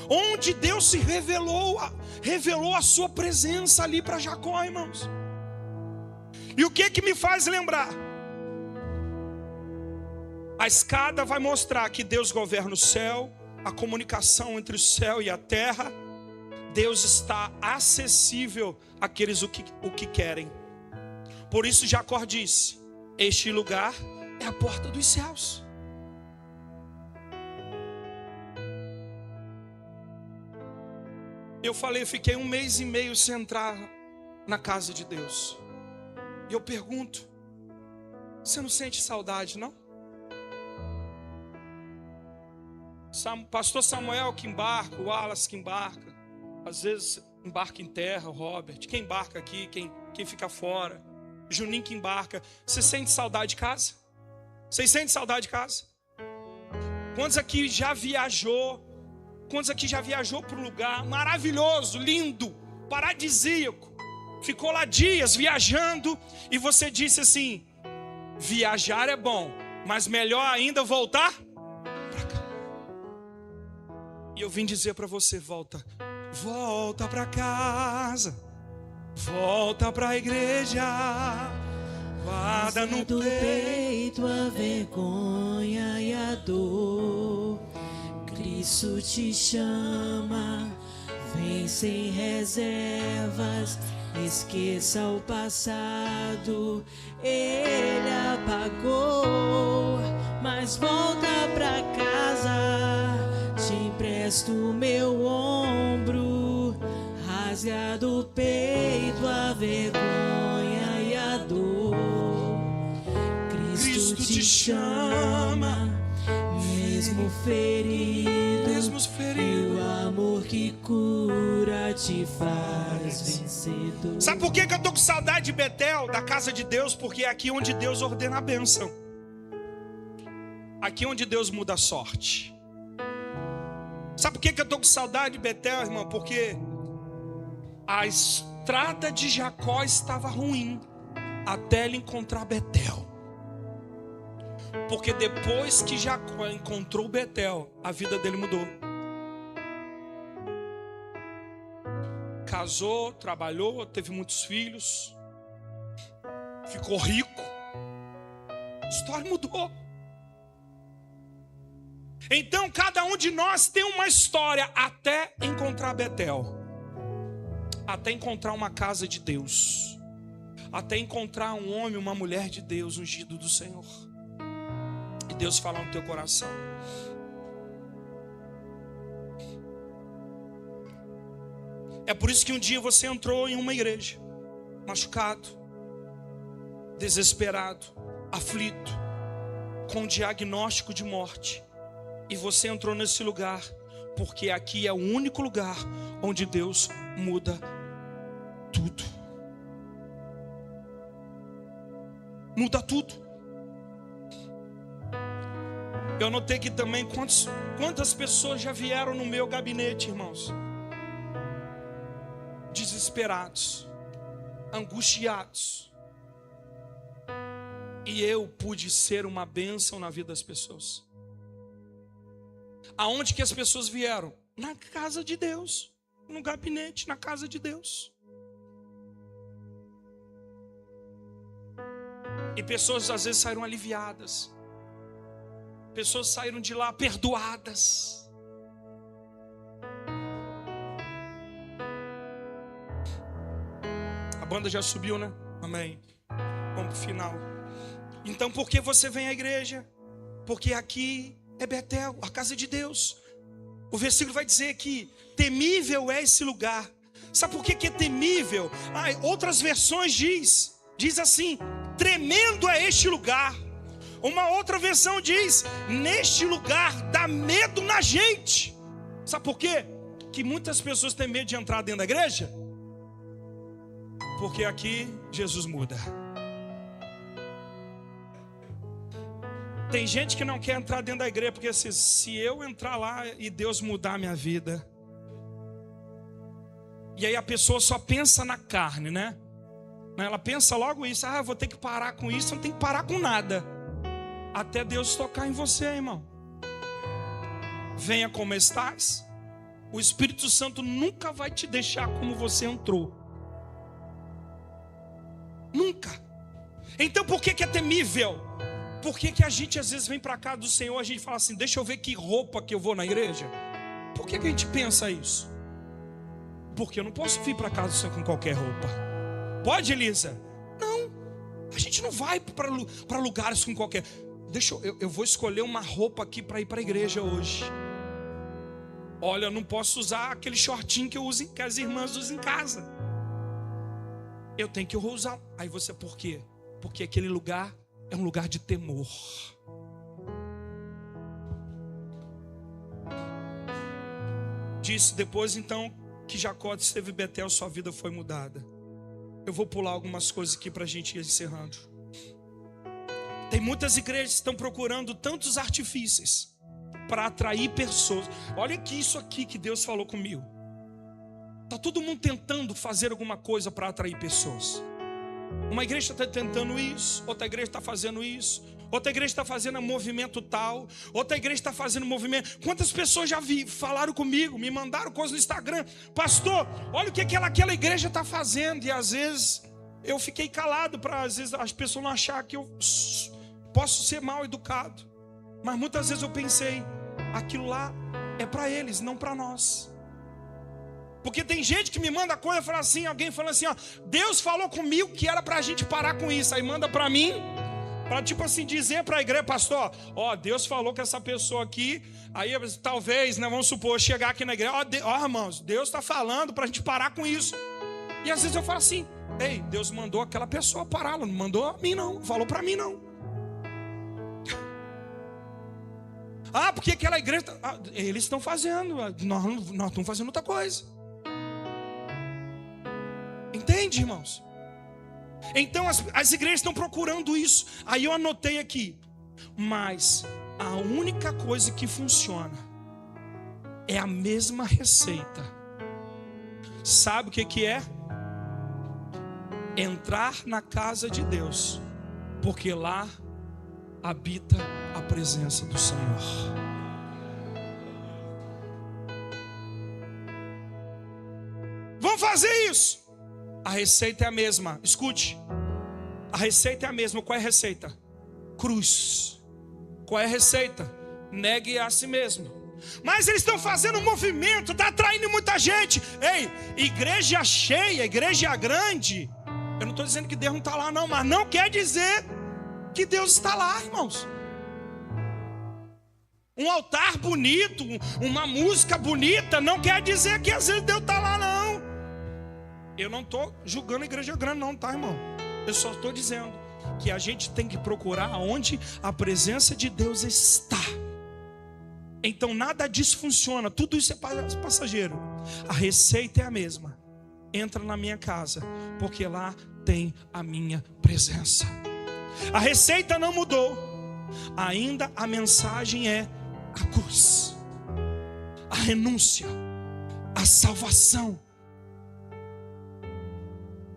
onde Deus se revelou a sua presença ali para Jacó, irmãos. E o que me faz lembrar? A escada vai mostrar que Deus governa o céu, a comunicação entre o céu e a terra. Deus está acessível àqueles o que querem. Por isso Jacó disse: este lugar é a porta dos céus. Eu fiquei 1 mês e meio sem entrar na casa de Deus. E eu pergunto: você não sente saudade, não? Pastor Samuel que embarca, o Wallace que embarca, às vezes embarca em terra, o Robert. Quem embarca aqui, quem fica fora, Juninho que embarca. Você sente saudade de casa? Vocês sentem saudade de casa? Quantos aqui já viajou? Quantos aqui já viajou para um lugar maravilhoso, lindo, paradisíaco? Ficou lá dias viajando e você disse assim: viajar é bom, mas melhor ainda voltar para cá. E eu vim dizer para você: volta para casa, volta para a igreja, guarda no peito a vergonha e a dor. Cristo te chama, vem sem reservas, esqueça o passado, Ele apagou, mas volta pra casa, te empresto o meu ombro, rasga do peito a vergonha e a dor. Cristo te chama, mesmo ferido, e o amor que cura te faz vencedor. Sabe por que eu tô com saudade de Betel, da casa de Deus? Porque é aqui onde Deus ordena a bênção. Aqui onde Deus muda a sorte. Sabe por que eu tô com saudade de Betel, irmão? Porque a estrada de Jacó estava ruim até ele encontrar Betel. Porque depois que Jacó encontrou Betel, a vida dele mudou. Casou, trabalhou, teve muitos filhos, ficou rico. A história mudou. Então cada um de nós tem uma história até encontrar Betel, até encontrar uma casa de Deus, até encontrar um homem, uma mulher de Deus, ungido do Senhor. E Deus falar no teu coração. É por isso que um dia você entrou em uma igreja, machucado, desesperado, aflito, com diagnóstico de morte. E você entrou nesse lugar, porque aqui é o único lugar onde Deus muda tudo. Muda tudo. Eu notei que também quantas pessoas já vieram no meu gabinete, irmãos, desesperados, angustiados, e eu pude ser uma bênção na vida das pessoas. Aonde que as pessoas vieram? Na casa de Deus, no gabinete, na casa de Deus. E pessoas às vezes saíram aliviadas. Pessoas saíram de lá perdoadas. A banda já subiu, né? Amém. Vamos pro final. Então por que você vem à igreja? Porque aqui é Betel, a casa de Deus. O versículo vai dizer que temível é esse lugar. Sabe por que é temível? Outras versões diz assim: tremendo é este lugar. Uma outra versão diz: neste lugar dá medo na gente. Sabe por quê? Que muitas pessoas têm medo de entrar dentro da igreja? Porque aqui Jesus muda. Tem gente que não quer entrar dentro da igreja, porque se eu entrar lá e Deus mudar a minha vida, E aí a pessoa só pensa na carne, né? Ela pensa logo isso. Eu vou ter que parar com isso. Não tem que parar com nada. Até Deus tocar em você, irmão. Venha como estás. O Espírito Santo nunca vai te deixar como você entrou. Nunca. Então por que é temível? Por que a gente às vezes vem para cá do Senhor, a gente fala assim, deixa eu ver que roupa que eu vou na igreja? Por que a gente pensa isso? Porque eu não posso vir para casa do Senhor com qualquer roupa. Pode, Elisa? Não. A gente não vai para lugares com qualquer... Eu vou escolher uma roupa aqui para ir para a igreja hoje. Olha, eu não posso usar aquele shortinho que as irmãs usam em casa. Eu tenho que usar. Aí você, por quê? Porque aquele lugar é um lugar de temor. Disse depois então que Jacó esteve em Betel, sua vida foi mudada. Eu vou pular algumas coisas aqui para a gente ir encerrando. Tem muitas igrejas que estão procurando tantos artifícios para atrair pessoas. Olha aqui isso aqui que Deus falou comigo. Está todo mundo tentando fazer alguma coisa para atrair pessoas. Uma igreja está tentando isso, outra igreja está fazendo isso, outra igreja está fazendo um movimento tal, outra igreja está fazendo um movimento. Quantas pessoas já falaram comigo, me mandaram coisas no Instagram, pastor, olha o que aquela igreja está fazendo. E às vezes eu fiquei calado para às vezes as pessoas não acharem que eu posso ser mal educado. Mas muitas vezes eu pensei, aquilo lá é para eles, não para nós. Porque tem gente que me manda coisa e fala assim, alguém fala assim, ó, Deus falou comigo que era para a gente parar com isso. Aí manda para mim, para tipo assim, dizer para a igreja, pastor, ó, Deus falou que essa pessoa aqui, aí talvez, né, vamos supor, chegar aqui na igreja, ó irmãos, Deus está falando para a gente parar com isso. E às vezes eu falo assim, ei, Deus mandou aquela pessoa parar, não mandou a mim não, falou para mim não. Porque aquela igreja, eles estão fazendo, nós estamos fazendo outra coisa. Entende, irmãos? Então as igrejas estão procurando isso. Aí eu anotei aqui. Mas a única coisa que funciona é a mesma receita. Sabe o que é? Entrar na casa de Deus, porque lá habita a presença do Senhor. Vamos fazer isso. A receita é a mesma. Escute. A receita é a mesma. Qual é a receita? Cruz. Qual é a receita? Negue a si mesmo. Mas eles estão fazendo um movimento, está atraindo muita gente. Ei, igreja cheia, igreja grande. Eu não estou dizendo que Deus não está lá não, mas não quer dizer que Deus está lá, irmãos. Um altar bonito, uma música bonita, não quer dizer que às vezes Deus está lá não. Eu não estou julgando a igreja grande não, tá, irmão? Eu só estou dizendo que a gente tem que procurar onde a presença de Deus está. Então nada disso funciona, tudo isso é passageiro. A receita é a mesma. Entra na minha casa, porque lá tem a minha presença. A receita não mudou. Ainda a mensagem é a cruz, a renúncia, a salvação.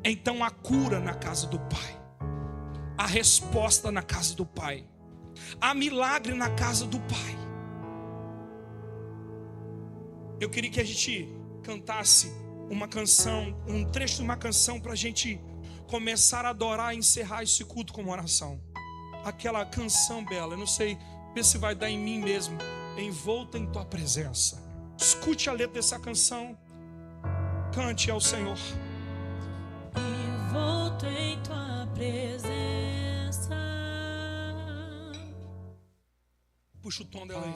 Então a cura na casa do Pai, a resposta na casa do Pai, há milagre na casa do Pai. Eu queria que a gente cantasse uma canção, um trecho de uma canção, para a gente começar a adorar e encerrar esse culto com uma oração. Aquela canção bela, eu não sei, vê se vai dar em mim mesmo. Envolta em tua presença. Escute a letra dessa canção, cante ao Senhor. Envolto em tua presença. Puxa o tom dela aí.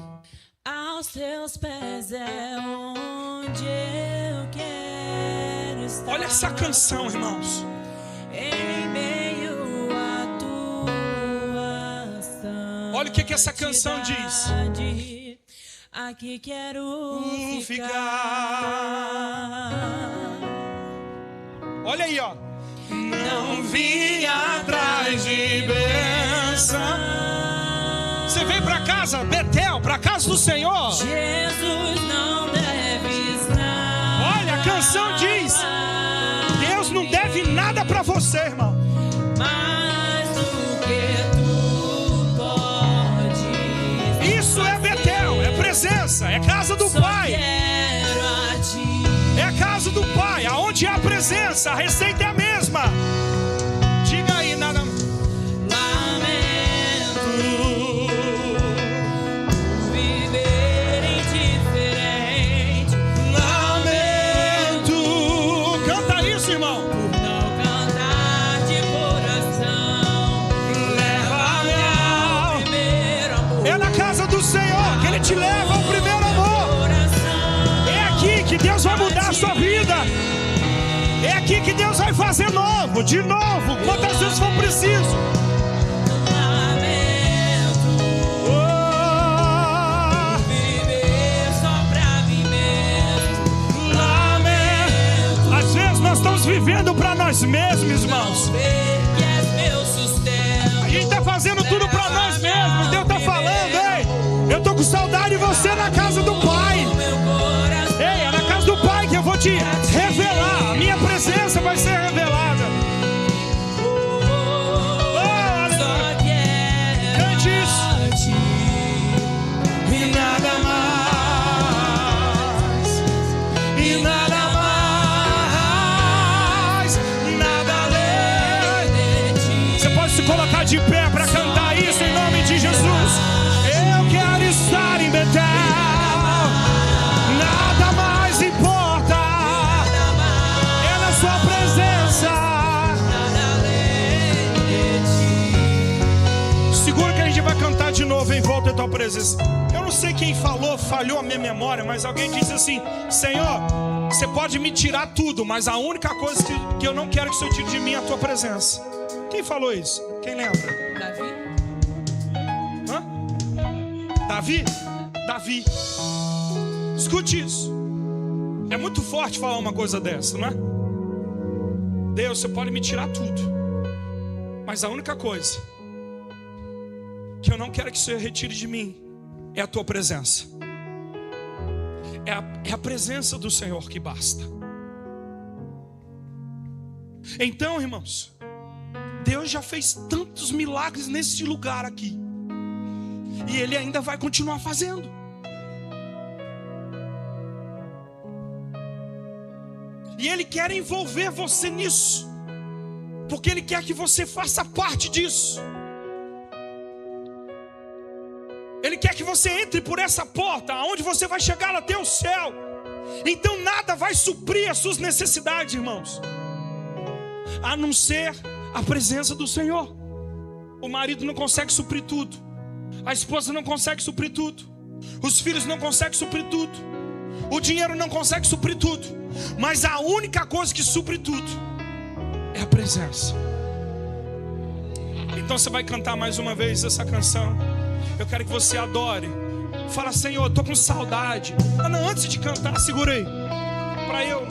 Aos teus pés é onde eu quero estar. Olha essa canção, irmãos. Em meio à tua ação. Olha o que essa canção diz. Aqui quero ficar. Olha aí, ó. Não vim atrás de bênção. Você veio para casa, Betel, para casa do Senhor. Jesus não deve estar. Olha, a canção diz: você, irmão. Mais do que tu podes. Isso é Betel, é presença, é casa do Pai. Quero a ti. É a casa do Pai, aonde há presença, a receita é a mesma. Diga aí, nada. Lamento viver indiferente. Lamento. Canta isso, irmão. Por não cantar de coração. Leva-me ao Primeiro amor. É na casa do Senhor que Ele te leva ao primeiro amor. É aqui que Deus vai mudar a sua vida. É aqui que Deus vai fazer novo, de novo, quantas vezes for preciso. Lamento Oh, viver só pra mim mesmo. lamento. Às vezes nós estamos vivendo para nós mesmos, irmãos. Ver que és meu sustento. A gente está fazendo tudo para nós mesmos. Deus está falando, ei, eu estou com saudade de você na casa do Pai. Meu coração. Ei, é na casa do Pai que eu vou te revelar. A minha presença vai ser revelada. Só quero Cante isso. a ti. E nada mais, e nada mais, nada além De ti. Você pode se colocar de pé para cantar isso em nome de Jesus. Eu quero estar em Betel. Nada mais importa. É na sua presença. Nada além de Segura que a gente vai cantar de novo em volta da tua presença. Eu não sei quem falou, falhou a minha memória, mas alguém disse assim: Senhor, você pode me tirar tudo, mas a única coisa que eu não quero que o Senhor tire de mim é a tua presença. Quem falou isso? Quem lembra? ti. Davi? Hã? Davi? Davi. Escute isso. É muito forte falar uma coisa dessa, não é? Deus, você pode me tirar tudo, mas a única coisa que eu não quero que o Senhor retire de mim é a tua presença. É a presença do Senhor que basta. Então, irmãos, Deus já fez tantos milagres nesse lugar aqui, e Ele ainda vai continuar fazendo. E Ele quer envolver você nisso, porque Ele quer que você faça parte disso. Ele quer que você entre por essa porta, aonde você vai chegar até o céu. Então nada vai suprir as suas necessidades, irmãos, a não ser a presença do Senhor. O marido não consegue suprir tudo, a esposa não consegue suprir tudo, os filhos não conseguem suprir tudo, o dinheiro não consegue suprir tudo, mas a única coisa que supre tudo é a presença. Então você vai cantar mais uma vez essa canção. Eu quero que você adore. Fala: Senhor, eu tô com saudade. Não, antes de cantar, segura aí para eu,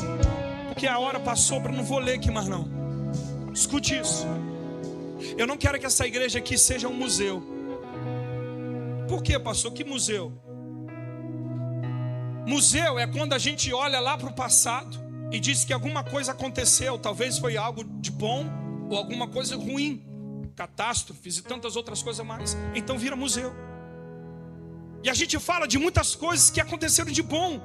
porque a hora passou, para não vou ler aqui mais não. Escute isso. Eu não quero que essa igreja aqui seja um museu. Por quê, pastor? Que museu? Museu é quando a gente olha lá para o passado e diz que alguma coisa aconteceu. Talvez foi algo de bom ou alguma coisa ruim, catástrofes e tantas outras coisas mais. Então vira museu. E a gente fala de muitas coisas que aconteceram de bom.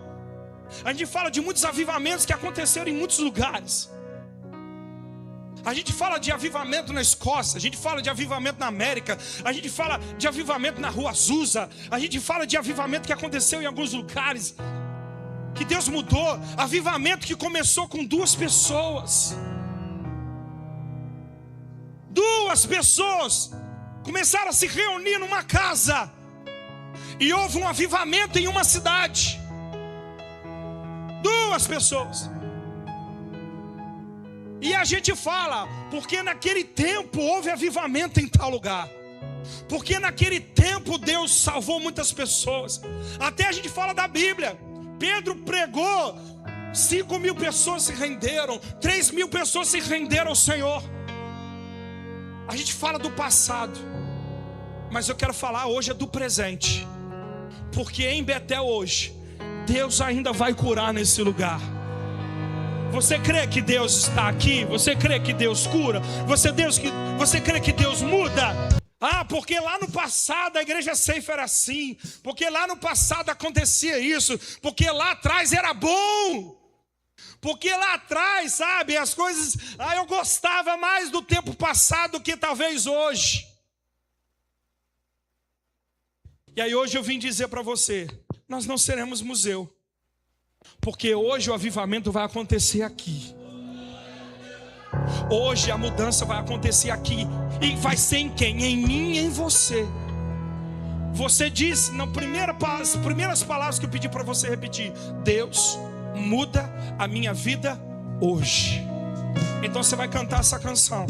A gente fala de muitos avivamentos que aconteceram em muitos lugares. A gente fala de avivamento na Escócia, a gente fala de avivamento na América, a gente fala de avivamento na Rua Azusa, a gente fala de avivamento que aconteceu em alguns lugares, que Deus mudou. Avivamento que começou com 2 pessoas. 2 pessoas começaram a se reunir numa casa, e houve um avivamento em uma cidade. 2 pessoas. E a gente fala, porque naquele tempo houve avivamento em tal lugar, porque naquele tempo Deus salvou muitas pessoas. Até a gente fala da Bíblia. Pedro pregou, 5.000 pessoas se renderam, 3.000 pessoas se renderam ao Senhor. A gente fala do passado, mas eu quero falar hoje é do presente, porque em Betel hoje Deus ainda vai curar nesse lugar. Você crê que Deus está aqui? Você crê que Deus cura? Você crê que Deus muda? Ah, porque lá no passado a igreja Safe era assim. Porque lá no passado acontecia isso. Porque lá atrás era bom. Porque lá atrás, sabe, as coisas... eu gostava mais do tempo passado do que talvez hoje. E aí hoje eu vim dizer para você, nós não seremos museu. Porque hoje o avivamento vai acontecer aqui. Hoje a mudança vai acontecer aqui. E vai ser em quem? Em mim e em você. Você disse, nas primeiras palavras que eu pedi para você repetir: Deus, muda a minha vida hoje. Então você vai cantar essa canção.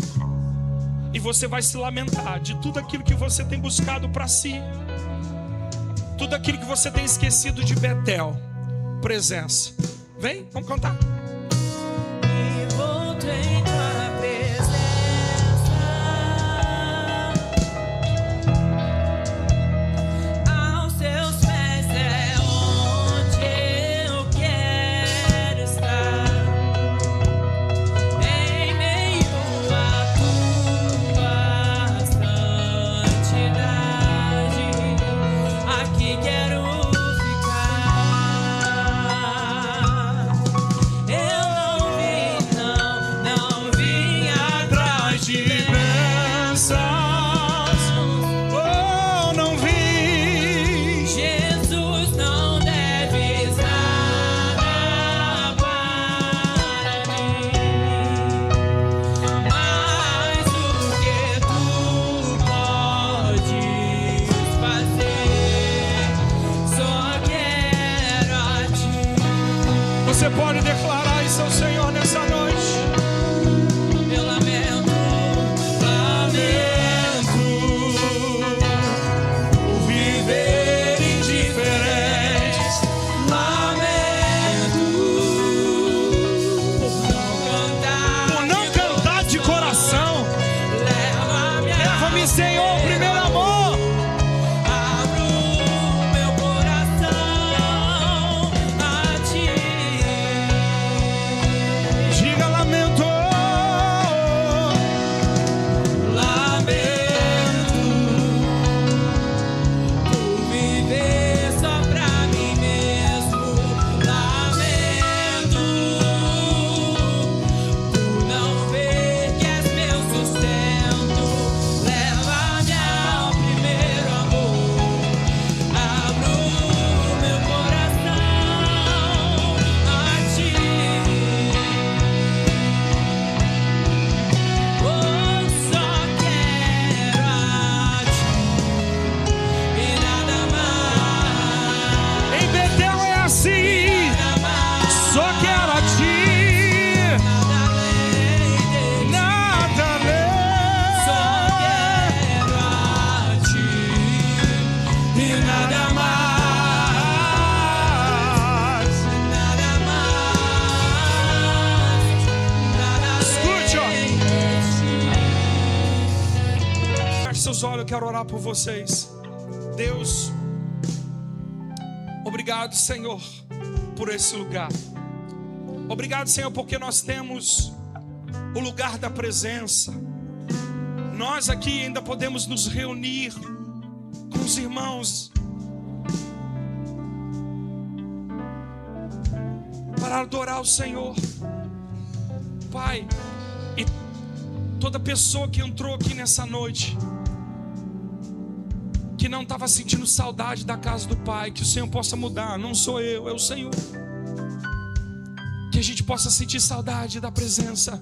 E você vai se lamentar de tudo aquilo que você tem buscado para si. Tudo aquilo que você tem esquecido de Betel. Presença. Vem, vamos cantar. E volto em tua presença. Aos teus pés é onde eu quero estar. Em meio à tua santidade, aqui quero Você pode declarar isso ao Senhor nessa noite. Eu lamento por viver indiferente. Lamento por não cantar de coração. Leva-me, Senhor, ao primeiro amor. Olha, eu quero orar por vocês. Deus, obrigado, Senhor, por esse lugar. Obrigado, Senhor, porque nós temos o lugar da presença. Nós aqui ainda podemos nos reunir com os irmãos para adorar o Senhor. Pai, e toda pessoa que entrou aqui nessa noite, que não estava sentindo saudade da casa do Pai, que o Senhor possa mudar. Não sou eu, é o Senhor. Que a gente possa sentir saudade da presença.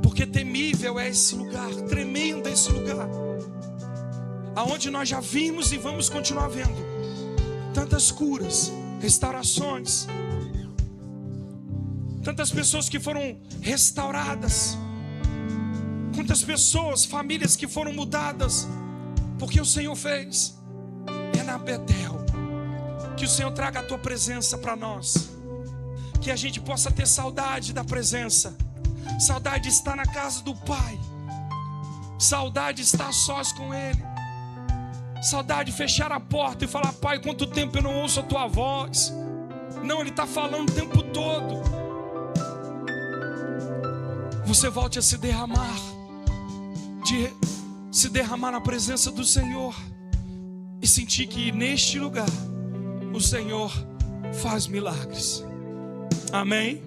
Porque temível é esse lugar, tremendo é esse lugar, aonde nós já vimos e vamos continuar vendo tantas curas, restaurações, tantas pessoas que foram restauradas, quantas pessoas, famílias que foram mudadas, porque o Senhor fez. É na Betel. Que o Senhor traga a tua presença para nós, que a gente possa ter saudade da presença, saudade de estar na casa do Pai, saudade de estar sós com Ele, saudade de fechar a porta e falar: Pai, quanto tempo eu não ouço a tua voz. Não, Ele está falando o tempo todo. você volte a se derramar, se derramar na presença do Senhor e sentir que neste lugar o Senhor faz milagres. Amém?